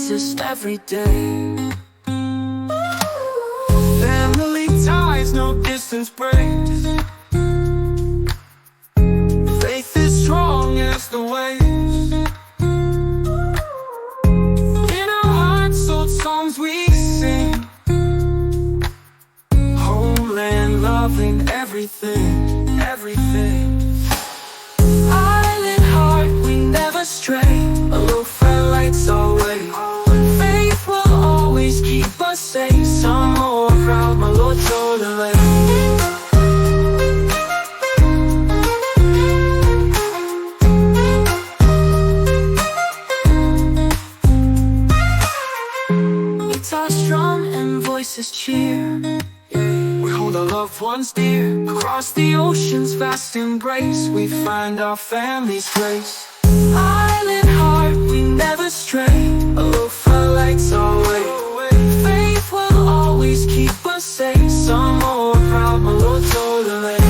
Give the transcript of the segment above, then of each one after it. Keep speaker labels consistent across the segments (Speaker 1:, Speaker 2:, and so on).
Speaker 1: brightest every day. Family ties, no distance breaks. Faith is strong as the waves. In our hearts, old songs we sing. Homeland, loving everything, everything. Island heart, we never stray. Alofa lights our way. Faith will always keep us safe. Samoa proud, my Lord told the way. Guitars strum and voices cheer. We hold our loved ones dear. Across the ocean's vast embrace, we find our family's grace. Island heart, we never stray. Alofa lights our way. Faith will always keep us safe. Samoa proud, my Lord told the way.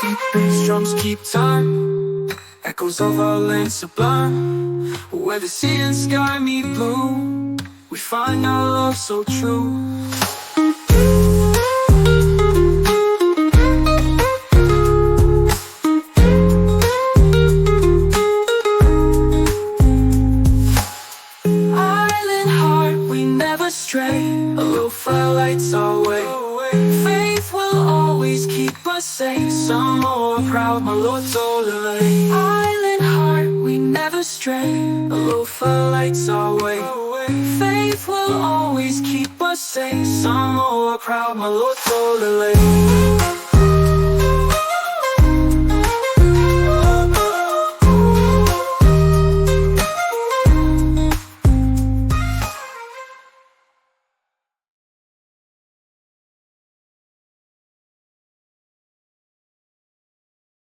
Speaker 1: Deep bass drums keep time. Echoes of our land sublime. Where the sea and sky meet blue, we find our love so true. Island heart, we never stray. Alofa lights our way. Faith will always keep us safe. Samoa proud, my Lord told the way. Island heart, we never stray. Alofa lights our way. Faith will always keep us safe. Samoa proud, my Lord told the way.